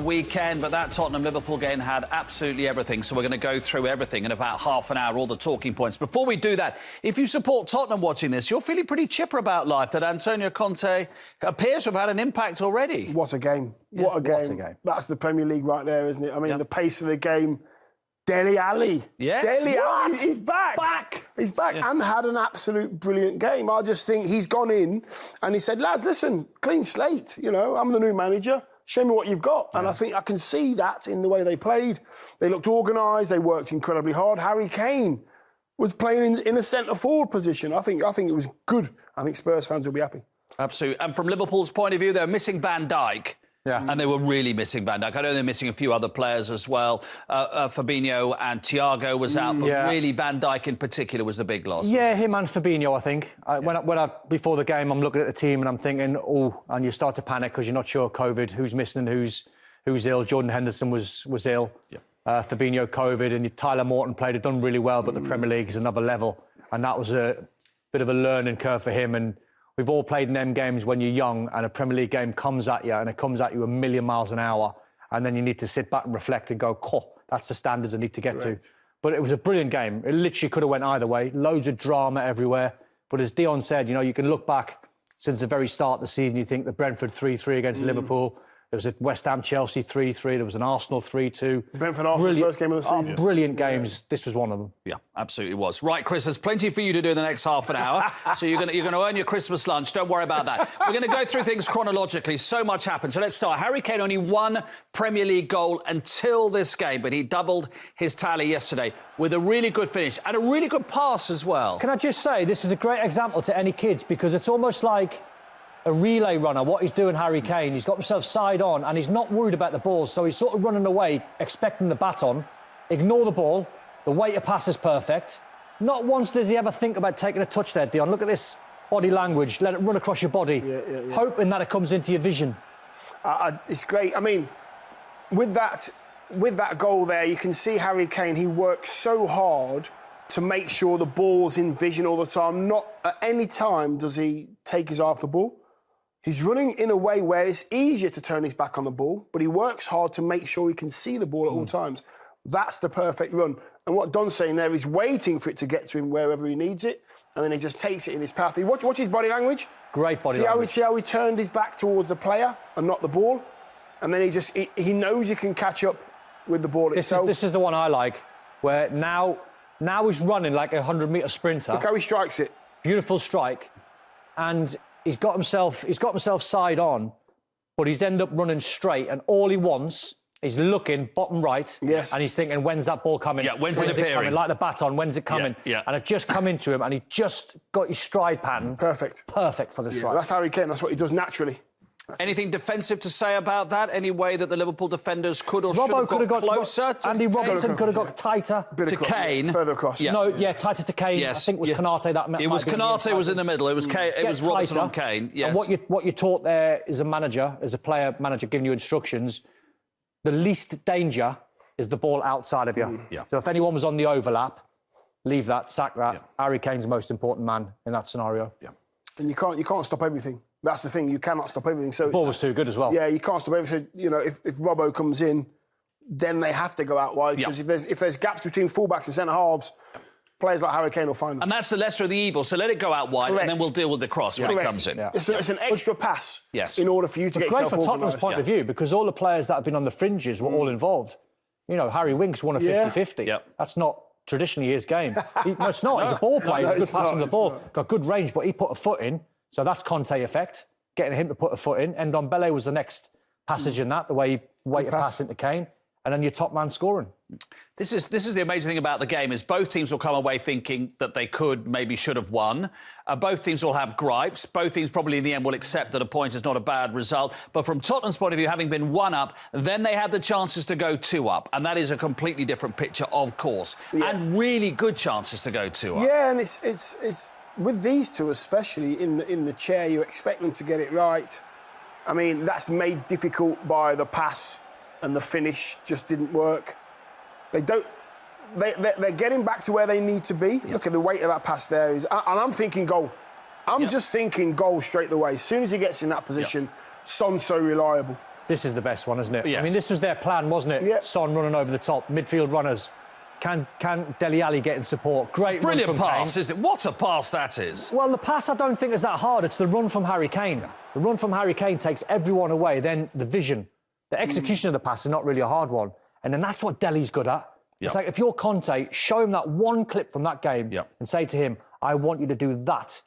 weekend, but that Tottenham-Liverpool game had absolutely everything, so we're going to go through everything in about half an hour, all the talking points. Before we do that, if you support Tottenham watching this, you're feeling pretty chipper about life, that Antonio Conte appears to have had an impact already. What a game. Yeah, what a game. what a game. That's the Premier League right there, isn't it? I mean, the pace of the game. Dele Alli. Yes. Dele Alli, he's back. He's back Yeah. and had an absolute brilliant game. I just think he's gone in and he said, lads, listen, clean slate. You know, I'm the new manager. Show me what you've got. And I think I can see that in the way they played. They looked organised. They worked incredibly hard. Harry Kane was playing in a centre-forward position. I think it was good. I think Spurs fans will be happy. Absolutely. And from Liverpool's point of view, they're missing Van Dijk. Yeah. And they were really missing Van Dijk. I know they're missing a few other players as well. Fabinho and Thiago was out, but really Van Dijk in particular was the big loss. Yeah, him and Fabinho, I think. Before the game, I'm looking at the team and I'm thinking, and you start to panic because you're not sure COVID, who's missing, who's ill. Jordan Henderson was ill. Yeah. Fabinho, COVID, and Tyler Morton played. Had done really well, but the Premier League is another level. And that was a bit of a learning curve for him. And we've all played in them games when you're young and a Premier League game comes at you and it comes at you a million miles an hour and then you need to sit back and reflect and go, that's the standards I need to get to. But it was a brilliant game. It literally could have went either way. Loads of drama everywhere. But as Dion said, you know, you can look back since the very start of the season, you think the Brentford 3-3 against Liverpool. There was a West Ham-Chelsea 3-3. There was an Arsenal 3-2. Brentford-Arsenal first game of the season. Brilliant games. This was one of them. Yeah, absolutely was. Right, Chris, there's plenty for you to do in the next half an hour. So you're going to earn your Christmas lunch. Don't worry about that. We're going to go through things chronologically. So much happened. So let's start. Harry Kane only one Premier League goal until this game, but he doubled his tally yesterday with a really good finish and a really good pass as well. Can I just say, this is a great example to any kids because it's almost like a relay runner, what he's doing, Harry Kane. He's got himself side on and he's not worried about the ball, so he's sort of running away, expecting the baton. Ignore the ball. The weight of pass is perfect. Not once does he ever think about taking a touch there, Dion. Look at this body language. Let it run across your body, hoping that it comes into your vision. It's great. I mean, with that goal there, you can see Harry Kane, he works so hard to make sure the ball's in vision all the time. Not at any time does he take his eye off the ball. He's running in a way where it's easier to turn his back on the ball, but he works hard to make sure he can see the ball at all times. That's the perfect run. And what Don's saying there is waiting for it to get to him wherever he needs it, and then he just takes it in his path. Watch his body language. Great body language. See how he turned his back towards the player and not the ball? And then he knows he can catch up with the ball itself. This is the one I like, where now he's running like a 100-metre sprinter. Look how he strikes it. Beautiful strike. And he's got himself side on, but he's ended up running straight, and all he wants is looking bottom right. Yes. And he's thinking, when's that ball coming? Yeah, when's it appearing? Coming? Like the baton, when's it coming? Yeah. And it just come into him, and he just got his stride pattern. Perfect. Perfect for the strike. That's Harry Kane. That's what he does naturally. Anything defensive to say about that? Any way that the Liverpool defenders could or should have got closer to Andy Kane? Robertson could have got tighter to Kane. Further across. Tighter to Kane. Yes. I think it was Konate that It was Konate was in the middle. It was Robertson on Kane. Yes. And what you're taught there as a manager, as a player manager giving you instructions, the least danger is the ball outside of you. So if anyone was on the overlap, leave that, sack that. Harry Kane's the most important man in that scenario. And you can't stop everything. That's the thing. You cannot stop everything. So the ball was too good as well. Yeah, you can't stop everything. You know, if Robbo comes in, then they have to go out wide because if there's gaps between fullbacks and centre halves, players like Harry Kane will find them. And that's the lesser of the evil. So let it go out wide, and then we'll deal with the cross when it comes in. It's an extra pass. Yes. In order for you to get yourself organised. Great from Tottenham's point of view because all the players that have been on the fringes were all involved. You know, Harry Winks won a 50-50. That's not traditionally his game. No, it's not. He's a ball player. He's a good pass from the ball. Got good range, but he put a foot in. So that's Conte effect. Getting him to put a foot in. And Ndombele was the next passage in that, the way he weighted pass into Kane. And then your top man scoring. This is the amazing thing about the game is both teams will come away thinking that they maybe should have won. Both teams will have gripes. Both teams probably in the end will accept that a point is not a bad result. But from Tottenham's point of view, having been 1 up, then they had the chances to go 2 up. And that is a completely different picture, of course. And really good chances to go 2 up. Yeah, and it's with these two especially in the chair, you expect them to get it right. I mean, that's made difficult by the pass and the finish just didn't work. They're getting back to where they need to be. Look at the weight of that pass there. And I'm thinking goal. I'm just thinking goal straight away. As soon as he gets in that position, Son's so reliable. This is the best one, isn't it? Yes. I mean, this was their plan, wasn't it? Yeah. Son running over the top, midfield runners. Can Dele Alli get in support? Great Brilliant run from pass, Kane. isn't it? What a pass that is. Well, the pass I don't think is that hard. It's the run from Harry Kane. The run from Harry Kane takes everyone away. Then the vision, the execution of the pass is not really a hard one. And then that's what Dele's good at. Yep. It's like if you're Conte, show him that one clip from that game and say to him, I want you to do that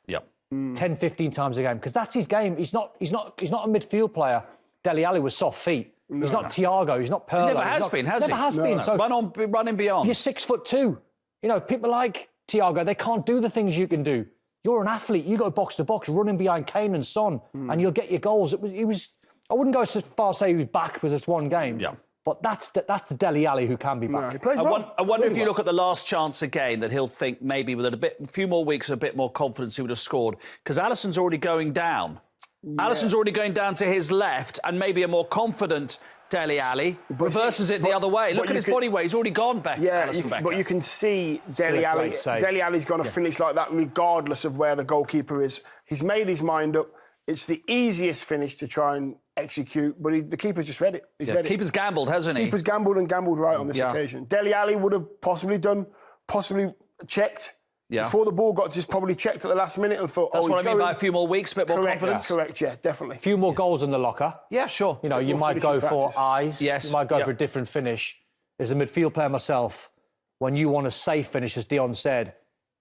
10, 15 times a game. Because that's his game. He's not a midfield player. Dele Alli was soft feet. No. He's not Thiago. He's not Pirlo. He never has been, has he? Never has been. So running beyond. you're 6'2". You know, people like Thiago, they can't do the things you can do. You're an athlete. You go box to box, running behind Kane and Son, and you'll get your goals. I wouldn't go so far as say he was back because it's one game. Yeah. But that's the Dele Alli who can be back. No, he played well. I wonder Really if you well. look at the last chance again that he'll think maybe with a few more weeks, a bit more confidence he would have scored because Alisson's already going down. Yeah. Alisson's already going down to his left, and maybe a more confident Dele Alli reverses it the other way. Look at his body weight; he's already gone back. Yeah, but you can see Dele Alli. Dele Alli's going to finish like that, regardless of where the goalkeeper is. He's made his mind up. It's the easiest finish to try and execute, but the keeper's just read it. He's read it. Keeper's gambled, hasn't he? Keeper's gambled right on this occasion. Dele Alli would have possibly checked. Yeah. Before the ball got just probably checked at the last minute and thought, That's what I mean by a few more weeks, a bit more confidence. Correct, yeah, definitely. A few more goals in the locker. Yeah, sure. You know, you might go for eyes. Yes. You might go for a different finish. As a midfield player myself, when you want a safe finish, as Dion said,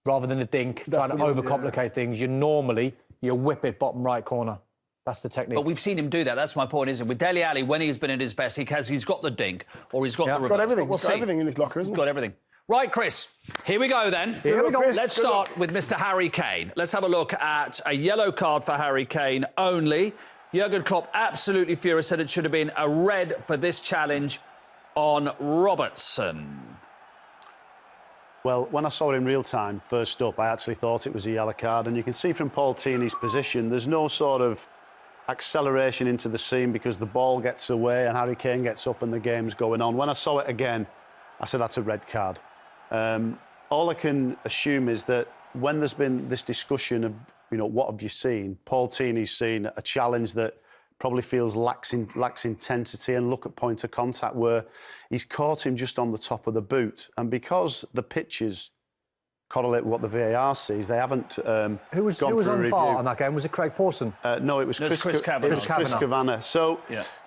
rather than a dink, trying to overcomplicate things, you whip it bottom right corner. That's the technique. But we've seen him do that. That's my point, isn't it? With Dele Alli, when he's been at his best, he's got the dink or he's got the reverse. Got everything. We'll He's got everything in his locker, isn't he? He's got everything. Right, Chris, here we go then. Here we go. Chris, Let's start with Mr. Harry Kane. Let's have a look at a yellow card for Harry Kane only. Jurgen Klopp, absolutely furious, said it should have been a red for this challenge on Robertson. Well, when I saw it in real time, first up, I actually thought it was a yellow card. And you can see from Paul Tierney's position, there's no sort of acceleration into the scene because the ball gets away and Harry Kane gets up and the game's going on. When I saw it again, I said that's a red card. All I can assume is that when there's been this discussion of, what have you seen? Paul Tierney's seen a challenge that probably feels lacks intensity, and look at point of contact where he's caught him just on the top of the boot. And because the pitches correlate with what the VAR sees, they haven't Who was gone for a on review. VAR on that game? Was it Craig Pawson? No, it was Chris Kavanagh. It was Chris Kavanagh. So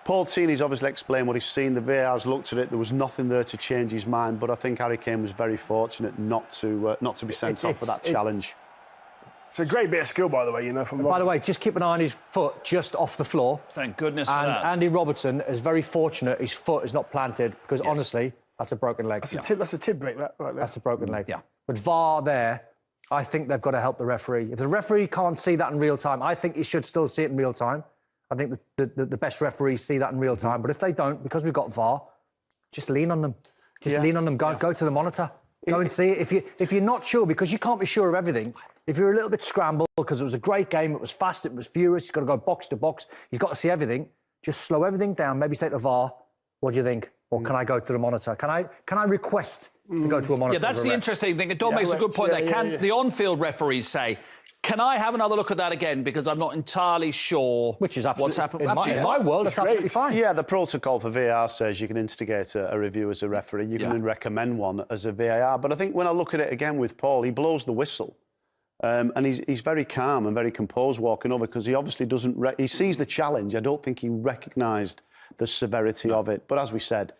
Paul Tierney's obviously explained what he's seen. The VAR's looked at it. There was nothing there to change his mind. But I think Harry Kane was very fortunate not to be sent off for that challenge. It's a great bit of skill, by the way, from By the way, just keep an eye on his foot just off the floor. Thank goodness for and that. Andy Robertson is very fortunate his foot is not planted because, honestly, that's a broken leg. That's a tip break, right there. That's a broken leg. Yeah. But VAR there, I think they've got to help the referee. If the referee can't see that in real time, I think he should still see it in real time. I think the best referees see that in real time. But if they don't, because we've got VAR, just lean on them. Lean on them. Go to the monitor. Go and see it. If you're not sure, because you can't be sure of everything, if you're a little bit scrambled, because it was a great game, it was fast, it was furious, he's got to go box to box, he's got to see everything, just slow everything down, maybe say to VAR, what do you think? Or can I go to the monitor? Can I request to go to a monitor? Yeah, that's the interesting thing. Don makes a good point there. Can the on-field referees say, can I have another look at that again because I'm not entirely sure what's happened? In my world, that's absolutely fine. Yeah, the protocol for VAR says you can instigate a review as a referee. You can then recommend one as a VAR. But I think when I look at it again with Paul, he blows the whistle. And he's very calm and very composed walking over because he obviously doesn't... he sees the challenge. I don't think he recognised the severity of it. But as we said,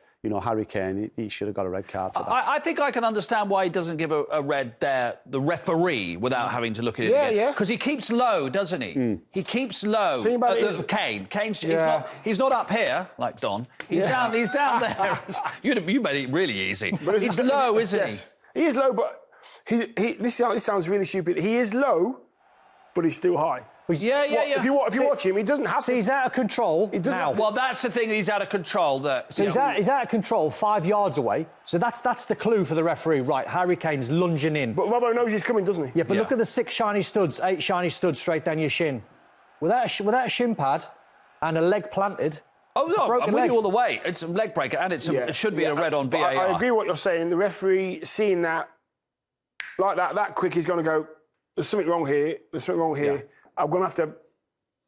Harry Kane, he should have got a red card for that. I think I can understand why he doesn't give a red there, the referee, without having to look at it again. Yeah. Because he keeps low, doesn't he? He keeps low. Think about it. Kane's he's not up here, like Don. He's down there. You made it really easy. But he's low, isn't he? He is low, but... This sounds really stupid. He is low, but he's still high. Yeah. If you watch him, he doesn't have to. He's out of control. He doesn't now. have to. Well, that's the thing. He's out of control. He's out of control 5 yards away. So that's the clue for the referee. Right, Harry Kane's lunging in. But Robbo knows he's coming, doesn't he? Yeah, but look at the 8 shiny studs straight down your shin. Without a shin pad and a leg planted. Oh, no, I'm with you all the way. It's a leg breaker and it should be a red on VAR. I agree with what you're saying. The referee seeing that, like that quick, he's going to go, there's something wrong here. I'm going to have to...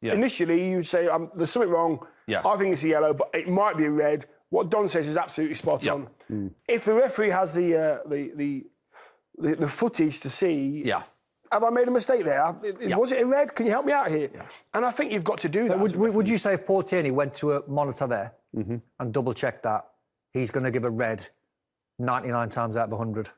Yeah. Initially, you'd say, there's something wrong. Yeah. I think it's a yellow, but it might be a red. What Don says is absolutely spot on. If the referee has the footage to see, have I made a mistake there? Was it a red? Can you help me out here? Yeah. And I think you've got to do that. Would you say if Paul Tierney went to a monitor there and double-checked that, he's going to give a red 99 times out of 100?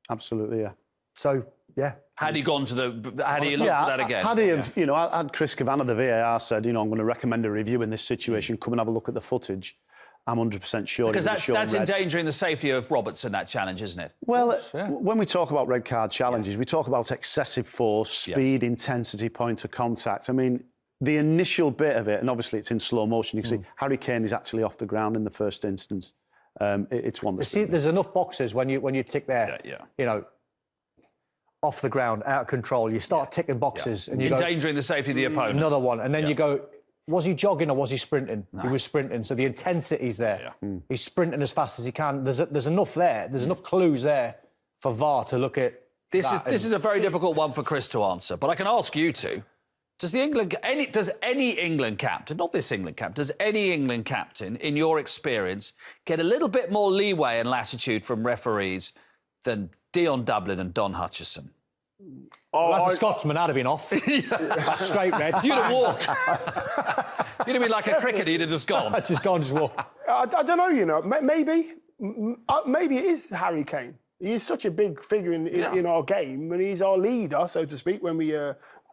Absolutely, yeah. So, yeah. Had he gone to had he looked at that again? Had he have, had Chris Kavanagh, the VAR, said, I'm going to recommend a review in this situation, come and have a look at the footage, I'm 100% sure. Because that's endangering the safety of Robertson, that challenge, isn't it? Well, when we talk about red card challenges, we talk about excessive force, speed, intensity, point of contact. I mean, the initial bit of it, and obviously it's in slow motion, you can see Harry Kane is actually off the ground in the first instance. It's one that's... See, there's enough boxes when you tick there, off the ground, out of control. You start ticking boxes and you endangering the safety of the opponent. Another one, and then you go... Was he jogging or was he sprinting? No. He was sprinting, so the intensity's there. He's sprinting as fast as he can. There's enough there. There's enough clues there for VAR to look at. This is a very difficult one for Chris to answer, but I can ask you to. Does any England captain, not this England captain, does any England captain, in your experience, get a little bit more leeway and latitude from referees than Dion Dublin and Don Hutchison? As a Scotsman, I'd have been off. That's straight red. You'd have walked. You'd have been like a cricketer. You'd have just gone. just walked. I don't know. Maybe it is Harry Kane. He is such a big figure in our game, and he's our leader, so to speak. When we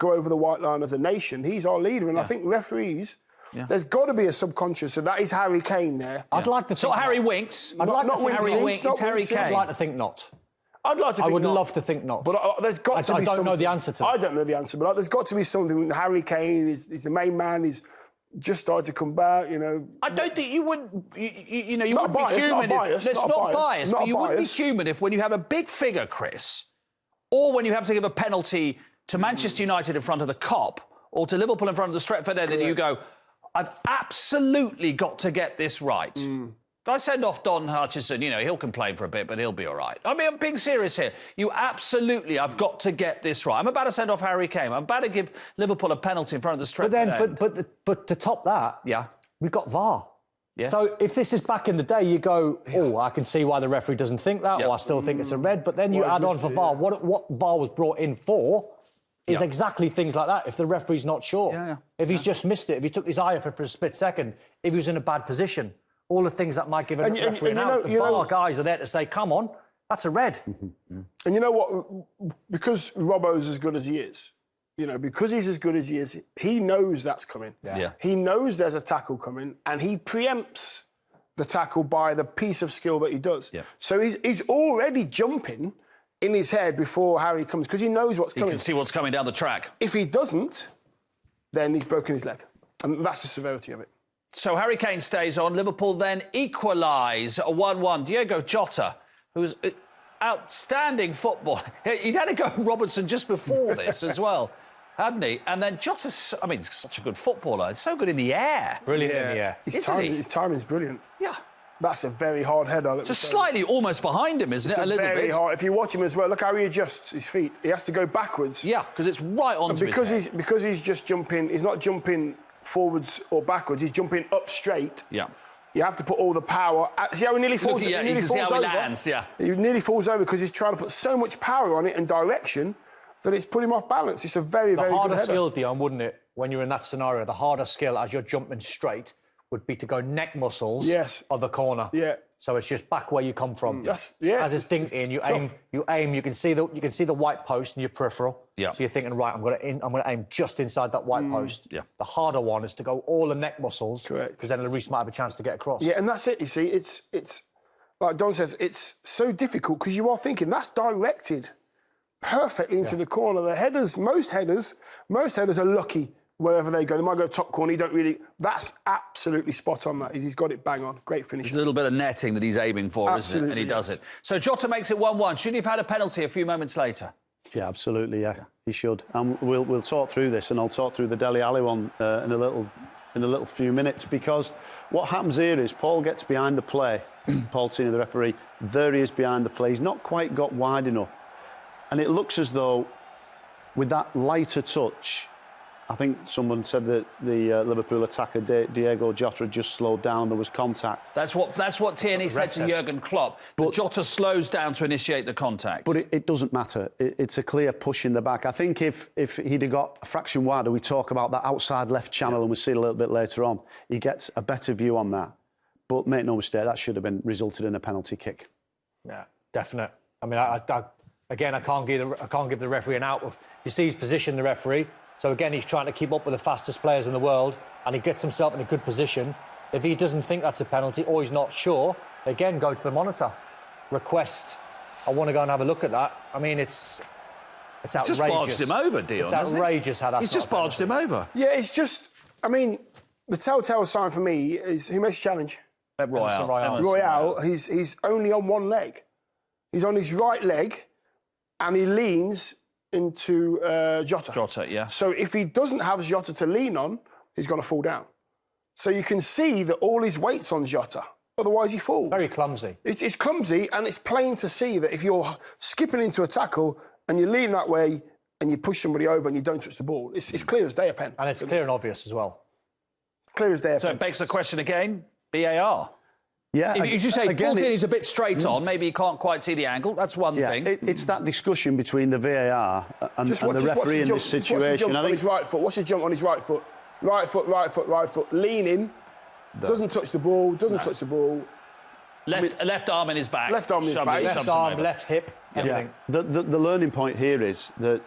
go over the white line as a nation, he's our leader, and I think referees. Yeah. There's got to be a subconscious, so that is Harry Kane there. I'd like to think not Harry Winks. I'd like to think Harry Winks. It's Harry Kane. I'd like to think not. I'd like to think I would not. love to think not. But there's got to be something. I don't know the answer to that. I don't know the answer, but there's got to be something. Harry Kane is the main man. He's just started to come back, I don't think you wouldn't... You wouldn't be human. It's not biased, but you wouldn't be human if when you have a big figure, Chris, or when you have to give a penalty to Manchester United in front of the Kop or to Liverpool in front of the Stretford End, and you go, I've absolutely got to get this right. If I send off Don Hutchison, he'll complain for a bit, but he'll be all right. I mean, I'm being serious here. I've got to get this right. I'm about to send off Harry Kane. I'm about to give Liverpool a penalty in front of the Stretford End. But to top that, we've got VAR. Yes. So if this is back in the day, you go, I can see why the referee doesn't think that, or I still think it's a red. But then you add on for VAR. What VAR was brought in for is exactly things like that. If the referee's not sure, if he's just missed it, if he took his eye off it for a split second, if he was in a bad position, all the things that might give a referee an out. The VAR guys are there to say, come on, that's a red. And you know what? Because Robbo's as good as he is, because he's as good as he is, he knows that's coming. He knows there's a tackle coming, and he preempts the tackle by the piece of skill that he does. So he's already jumping in his head before Harry comes, because he knows what's coming. He can see what's coming down the track. If he doesn't, then he's broken his leg. And that's the severity of it. So Harry Kane stays on. Liverpool then equalise 1-1. Diego Jota, who's outstanding football. He'd had to go Robertson just before this as well, hadn't he? And then Jota's, such a good footballer. It's so good in the air. Brilliant in the air. His timing's brilliant. Yeah. That's a very hard header. It's slightly almost behind him, isn't it? A little very bit. Hard. If you watch him as well, look how he adjusts his feet. He has to go backwards. Yeah, because it's right onto his head. Because he's just jumping, he's not jumping forwards or backwards, he's jumping up straight. Yeah. You have to put all the power... See how he nearly falls over? Yeah, you can see how he lands, He nearly falls over because he's trying to put so much power on it and direction that it's put him off balance. It's a very, very good header. The harder skill, Dion, wouldn't it, when you're in that scenario, the harder skill as you're jumping straight would be to go neck muscles of the corner. Yeah. So it's just back where you come from. Yes. As it's thinking, you aim. You can see the white post in your peripheral. Yeah. So you're thinking, right, I'm going to aim just inside that white post. Yeah. The harder one is to go all the neck muscles. Correct. Because then Lloris might have a chance to get across. Yeah, and that's it. You see, it's like Don says, it's so difficult because you are thinking that's directed perfectly into the corner. The headers, most headers are lucky. Wherever they go, they might go top corner. You don't really. That's absolutely spot on. That he's got it bang on. Great finish. There's a little bit of netting that he's aiming for, isn't it? And he does it. So Jota makes it 1-1. Should he have had a penalty a few moments later? Yeah, absolutely. Yeah, he should. And we'll talk through this, and I'll talk through the Dele Alli one in a little few minutes, because what happens here is Paul gets behind the play. Paul Tierney, the referee, there he is behind the play. He's not quite got wide enough, and it looks as though with that lighter touch, I think someone said that the Liverpool attacker Diego Jota just slowed down. There was contact. That's what Tierney said to Jurgen Klopp. But Jota slows down to initiate the contact. But it doesn't matter. It's a clear push in the back. I think if he'd have got a fraction wider, we talk about that outside left channel, and we'll see it a little bit later on. He gets a better view on that. But make no mistake, that should have been resulted in a penalty kick. Yeah, definite. I mean, I can't give the referee an out. You see his position, the referee. So again, he's trying to keep up with the fastest players in the world, and he gets himself in a good position. If he doesn't think that's a penalty or he's not sure, again, go to the monitor, request. I want to go and have a look at that. I mean, it's outrageous. He's just barged him over, Dion. It's outrageous how that's. He's just barged him over. Yeah, it's just. I mean, the telltale sign for me is who makes the challenge. Royale. He's only on one leg. He's on his right leg, and he leans into Jota. Jota, yeah. So if he doesn't have Jota to lean on, he's going to fall down. So you can see that all his weight's on Jota. Otherwise, he falls. Very clumsy. It's clumsy, and it's plain to see that if you're skipping into a tackle and you lean that way and you push somebody over and you don't touch the ball, it's clear as day a pen. And it's clear and obvious as well. Clear as day a pen. So it begs the question again, VAR. Yeah, If you say Paul Tierney's a bit straight on, maybe he can't quite see the angle, that's one thing. It's that discussion between the VAR and the referee in this situation. Watch his jump on his right foot. Watch his jump on his right foot. Right foot, leaning, doesn't touch the ball, touch the ball. Left arm in his back. Left arm in his back. Left arm, left hip, everything. Yeah. The learning point here is that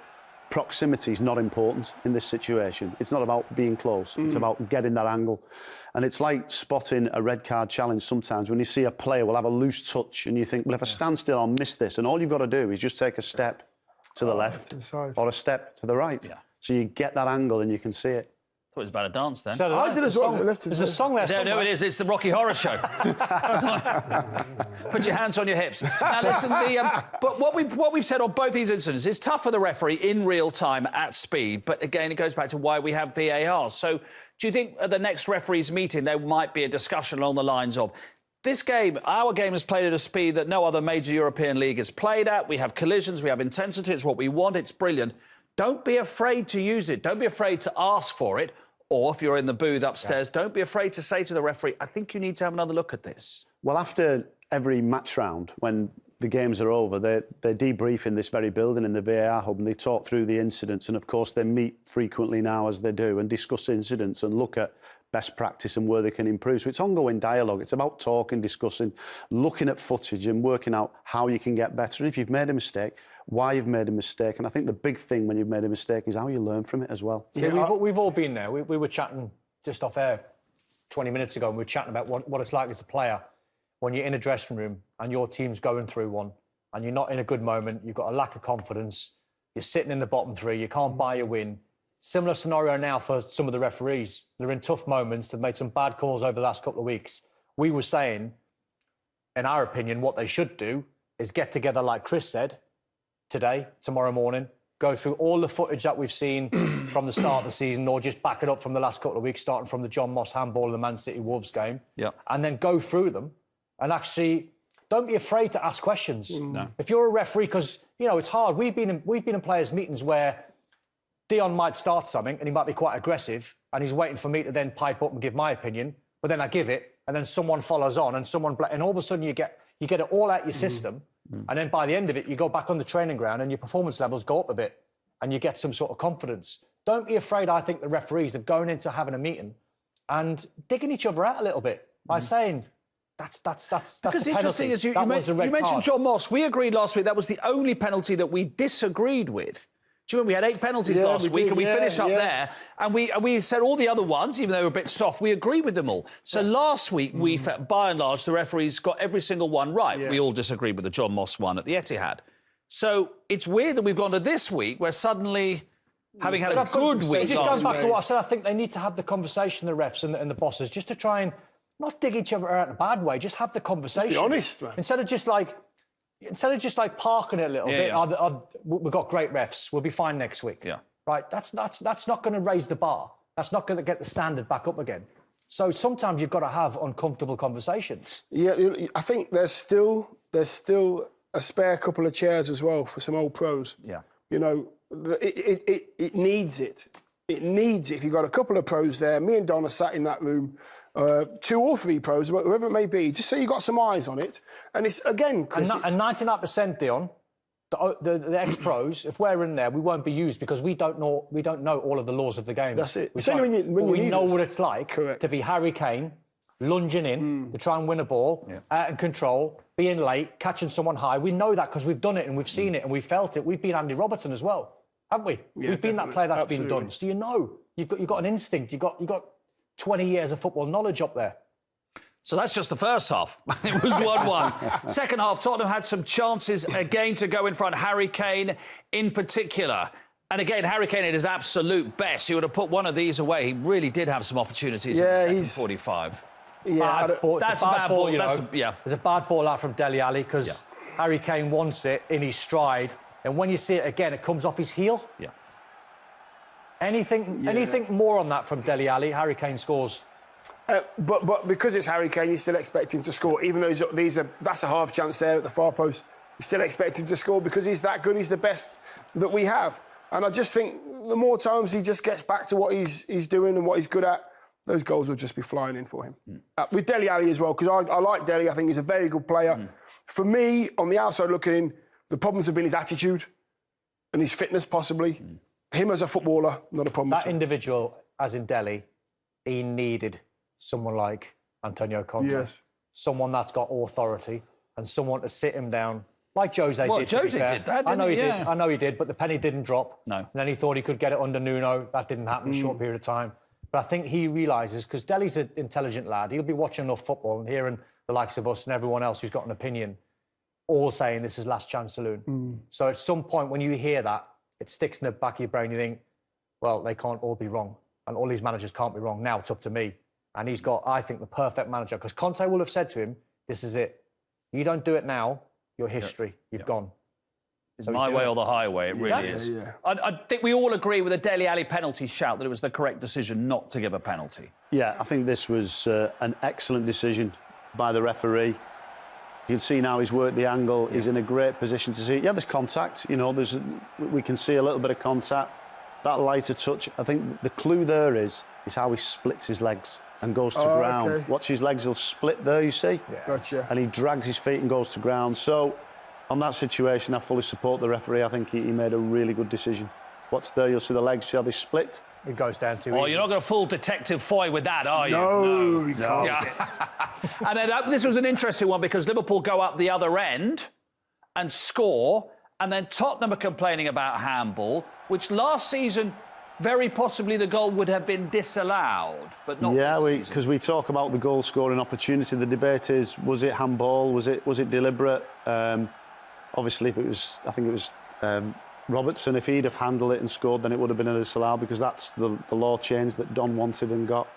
proximity is not important in this situation. It's not about being close. It's about getting that angle. And it's like spotting a red card challenge sometimes when you see a player will have a loose touch and you think, well, if I stand still, I'll miss this. And all you've got to do is just take a step to the left or a step to the right. Yeah. So you get that angle and you can see it. I thought it was about a dance then. So I did as well. There's a song there. No, it is. It's the Rocky Horror Show. Put your hands on your hips. Now, listen, but what we've said on both these incidents is tough for the referee in real time at speed. But again, it goes back to why we have VAR. So do you think at the next referees' meeting there might be a discussion along the lines of this game, our game is played at a speed that no other major European league is played at. We have collisions, we have intensity. It's what we want. It's brilliant. Don't be afraid to use it. Don't be afraid to ask for it. Or if you're in the booth upstairs, don't be afraid to say to the referee, I think you need to have another look at this. Well, after every match round, when the games are over, they debrief in this very building in the VAR hub and they talk through the incidents. And, of course, they meet frequently now, as they do, and discuss incidents and look at best practice and where they can improve. So it's ongoing dialogue. It's about talking, discussing, looking at footage and working out how you can get better. And if you've made a mistake, why you've made a mistake. And I think the big thing when you've made a mistake is how you learn from it as well. Yeah, we've all been there. We were chatting just off air 20 minutes ago, and we were chatting about what it's like as a player when you're in a dressing room and your team's going through one and you're not in a good moment, you've got a lack of confidence, you're sitting in the bottom three, you can't buy a win. Similar scenario now for some of the referees. They're in tough moments. They've made some bad calls over the last couple of weeks. We were saying, in our opinion, what they should do is get together, like Chris said, today, tomorrow morning, go through all the footage that we've seen from the start of the season, or just back it up from the last couple of weeks, starting from the John Moss handball and the Man City Wolves game, and then go through them and actually don't be afraid to ask questions. No. If you're a referee, because, you know, it's hard. We've been in players' meetings where Dion might start something and he might be quite aggressive and he's waiting for me to then pipe up and give my opinion, but then I give it and then someone follows on and all of a sudden you get it all out your system. And then by the end of it, you go back on the training ground and your performance levels go up a bit and you get some sort of confidence. Don't be afraid, I think, the referees of going into having a meeting and digging each other out a little bit by saying, that's because a the interesting penalty. is you mentioned John Moss. We agreed last week that was the only penalty that we disagreed with. Do you remember we had 8 penalties last week and we finished up there and we said all the other ones, even though they were a bit soft, we agreed with them all. So last week we felt, by and large, the referees got every single one right. We all disagreed with the John Moss one at the Etihad. So it's weird that we've gone to this week where suddenly, having had a good week, just going back to what I said, I think they need to have the conversation, the refs and the bosses, just to try and not dig each other out in a bad way, just have the conversation. Just be honest, man. Instead of just like parking it a little bit, we've got great refs, we'll be fine next week. Yeah. Right? That's not going to raise the bar. That's not going to get the standard back up again. So sometimes you've got to have uncomfortable conversations. Yeah, I think there's still a spare couple of chairs as well for some old pros. Yeah. You know, it needs it. It needs it. If you've got a couple of pros there, me and Don are sat in that room, 2 or 3 pros, whoever it may be, just so you've got some eyes on it. And it's, again, Chris... And 99%, Dion, the ex-pros, if we're in there, we won't be used because we don't know all of the laws of the game. That's it. We know what it's like Correct. to be Harry Kane, lunging in to try and win a ball, out of control, being late, catching someone high. We know that because we've done it and we've seen it and we've felt it. We've been Andy Robertson as well, haven't we? Yeah, we've been that player that's been done. So you know, you've got an instinct. You've got 20 years of football knowledge up there. So that's just the first half. It was 1-1. Second half, Tottenham had some chances again to go in front. Harry Kane in particular. And again, Harry Kane at his absolute best. He would have put one of these away. He really did have some opportunities in the second 45. Yeah, That's a bad ball, you know. There's a bad ball out from Dele Alli because Harry Kane wants it in his stride. And when you see it again, it comes off his heel. Yeah. Anything more on that from Dele Alli, Harry Kane scores. But because it's Harry Kane, you still expect him to score, even though that's a half chance there at the far post. You still expect him to score because he's that good. He's the best that we have. And I just think the more times he just gets back to what he's doing and what he's good at, those goals will just be flying in for him. With Dele Alli as well, because I like Dele. I think he's a very good player. For me, on the outside looking in, the problems have been his attitude and his fitness, possibly. Him as a footballer, not a problem. That individual, as in Dele, he needed someone like Antonio Conte. Yes. Someone that's got authority and someone to sit him down, like Jose did. Jose did that, I know he did. I know he did, but the penny didn't drop. No. And then he thought he could get it under Nuno. That didn't happen in a short period of time. But I think he realises, because Dele's an intelligent lad, he'll be watching enough football and hearing the likes of us and everyone else who's got an opinion all saying this is last chance saloon. So at some point when you hear that, it sticks in the back of your brain. You think, well, they can't all be wrong. And all these managers can't be wrong. Now it's up to me. And he's got, I think, the perfect manager. Because Conte will have said to him, this is it. You don't do it now, you're history. You've gone. So my way or the highway, it really is. Yeah. I think we all agree with the Dele Alli penalty shout that it was the correct decision not to give a penalty. Yeah, I think this was an excellent decision by the referee. You can see now he's worked the angle. He's in a great position to see. Yeah, there's contact. You know, we can see a little bit of contact. That lighter touch. I think the clue there is how he splits his legs and goes to ground. Okay. Watch his legs; he'll split there. You see. Yeah. Gotcha. And he drags his feet and goes to ground. So, on that situation, I fully support the referee. I think he made a really good decision. Watch there. You'll see the legs. See how they split. It goes down to. Oh, you're not going to fool Detective Foy with that, are you? No, you can't. Yeah. And then this was an interesting one because Liverpool go up the other end and score, and then Tottenham are complaining about handball, which last season very possibly the goal would have been disallowed, but not. Yeah, because we talk about the goal scoring opportunity. The debate is: was it handball? Was it deliberate? Obviously, if it was, I think it was. Robertson, if he'd have handled it and scored, then it would have been a disallowed because that's the law change that Don wanted and got.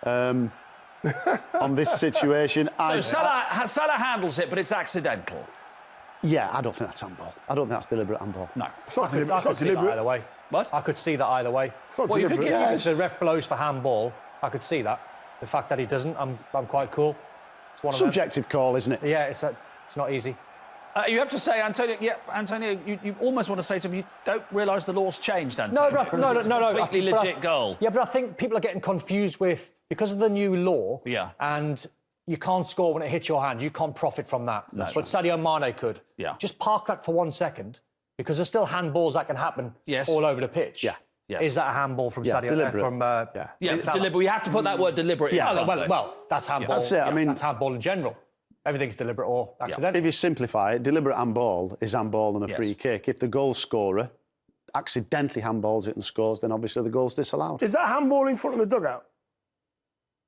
On this situation, so Salah handles it, but it's accidental. Yeah, I don't think that's handball. I don't think that's deliberate handball. No, it's not deliberate. It's not deliberate. Either way. What? I could see that either way. It's not deliberate. If the ref blows for handball, I could see that. The fact that he doesn't, I'm quite cool. It's one subjective call, isn't it? Yeah, it's not easy. You have to say, Antonio. Yeah, Antonio. You almost want to say to him, you don't realise the law's changed, Antonio. No. Completely legit goal. Yeah, but I think people are getting confused with because of the new law. Yeah. And you can't score when it hits your hand. You can't profit from that. That's but Sadio Mane could. Yeah. Just park that for 1 second, because there's still handballs that can happen. Yes. All over the pitch. Yeah. Yes. Is that a handball from Sadio? Deliberate. Deliberate. You have to put that word deliberate. Yeah. In Well, that's handball. That's it. I mean, that's handball in general. Everything's deliberate or accidental. If you simplify it, deliberate handball is handball and a free kick. If the goal scorer accidentally handballs it and scores, then obviously the goal's disallowed. Is that handball in front of the dugout?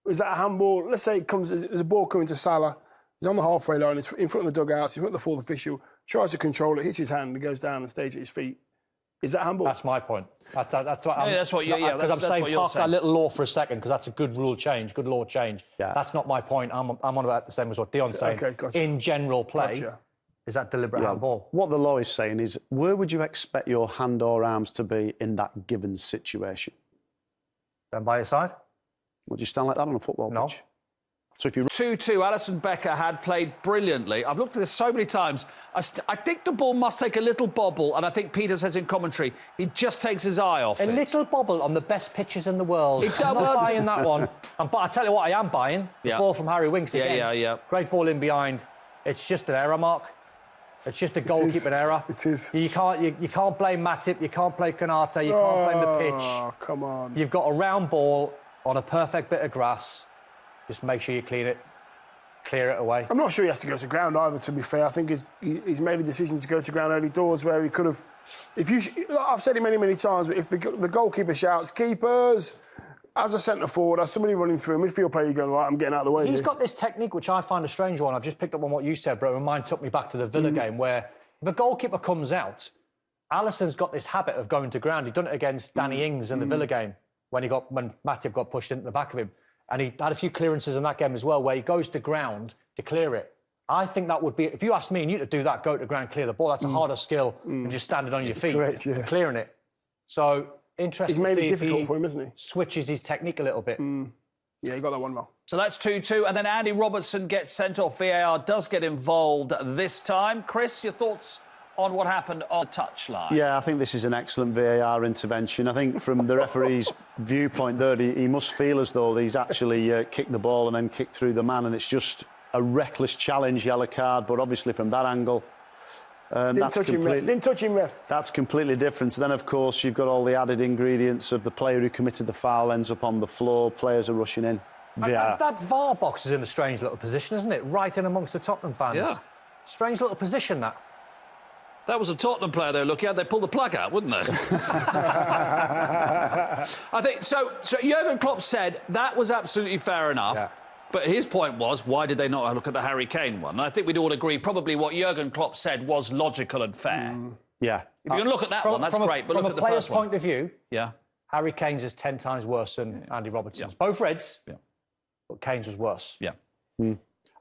Is that a handball? Let's say there's a ball coming to Salah. He's on the halfway line. It's in front of the dugout. He's in front of the fourth official. Tries to control it, hits his hand, and goes down and stays at his feet. Is that handball? That's my point. That's what Because I'm saying park that little law for a second, because that's a good rule change, good law change. Yeah. That's not my point. I'm on about the same as what Dion's saying. Okay, gotcha. In general play, is that deliberate handball? What the law is saying is, where would you expect your hand or arms to be in that given situation? Stand by your side? Would you stand like that on a football pitch? So if you 2-2, Alison Becker had played brilliantly. I've looked at this so many times. I think the ball must take a little bobble, and I think Peter says in commentary, he just takes his eye off a it. little bobble on the best pitches in the world. I'm not buying that one. But I tell you what, I am buying. The ball from Harry Winks again. Yeah. Great ball in behind. It's just an error, Mark. It's just a goalkeeping error. It is. You can't blame Matip. You can't blame Konate. You can't blame the pitch. Oh, come on. You've got a round ball on a perfect bit of grass. Just make sure you clear it away. I'm not sure he has to go to ground either, to be fair. I think he's made a decision to go to ground early doors where he could have... I've said it many, many times, but if the goalkeeper shouts, keepers, as a centre forward, as somebody running through, a midfield player, you're going, right, I'm getting out of the way. He's got this technique, which I find a strange one. I've just picked up on what you said, bro, and mine took me back to the Villa game, where if a goalkeeper comes out, Alisson's got this habit of going to ground. He'd done it against Danny Ings in the Villa game when Matip got pushed into the back of him. And he had a few clearances in that game as well, where he goes to ground to clear it. I think that would be, if you asked me and you to do that, go to ground, clear the ball, that's a harder skill than just standing on your feet, Correct, yeah. clearing it. So, interesting He's made to it see difficult if for him, isn't he? switches his technique a little bit. Yeah, he got that one well. So that's 2-2, and then Andy Robertson gets sent off. VAR does get involved this time. Chris, your thoughts on what happened on the touchline? Yeah, I think this is an excellent VAR intervention. I think from the referee's viewpoint there, he must feel as though he's actually kicked the ball and then kicked through the man, and it's just a reckless challenge, yellow card. But obviously from that angle, Didn't touch him, ref. that's completely different. So then, of course, you've got all the added ingredients of the player who committed the foul ends up on the floor, players are rushing in. VAR. That VAR box is in a strange little position, isn't it? Right in amongst the Tottenham fans. Yeah. Strange little position, that. That was a Tottenham player they were looking at. They'd pull the plug out, wouldn't they? I think so. So Jurgen Klopp said that was absolutely fair enough. Yeah. But his point was, why did they not look at the Harry Kane one? And I think we'd all agree probably what Jurgen Klopp said was logical and fair. Yeah. If you're going to look at that one, that's great. But from look a at the player's first one. point of view, Yeah. Harry Kane's is 10 times worse than Andy Robertson's. Both Reds, but Kane's was worse. Yeah.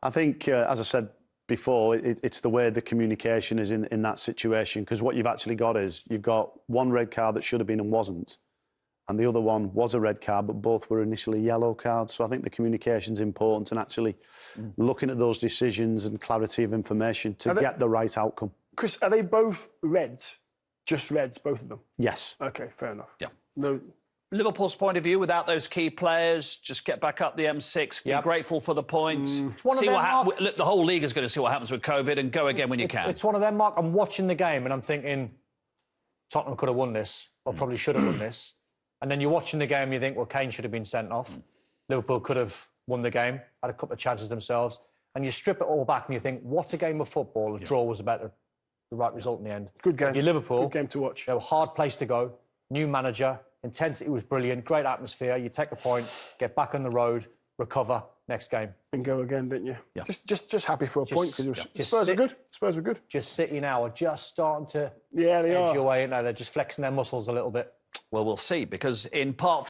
I think, as I said before, it's the way the communication is in that situation, because what you've actually got is you've got one red card that should have been and wasn't, and the other one was a red card, but both were initially yellow cards. So I think the communication's important, and actually looking at those decisions and clarity of information to get the right outcome. Chris, are they both Reds? Just Reds, both of them? Yes. OK, fair enough. Yeah. No. Liverpool's point of view, without those key players, just get back up the M6, be grateful for the points. See what happens. Look, the whole league is going to see what happens with COVID and go again when you can. It's one of them, Mark. I'm watching the game and I'm thinking, Tottenham could have won this, or probably should have won this. And then you're watching the game and you think, well, Kane should have been sent off. Liverpool could have won the game, had a couple of chances themselves. And you strip it all back and you think, what a game of football. The draw was about the right result in the end. Good game. If you're Liverpool, Good game to watch. they were a hard place to go. New manager. Intensity was brilliant, great atmosphere. You take a point, get back on the road, recover, next game. And go again, didn't you? Yeah. Just happy for a point, because just Spurs sit. are good. Spurs were good. Just City now are just starting to Yeah, they edge are. your way. They're just flexing their muscles a little bit. Well, we'll see, because in part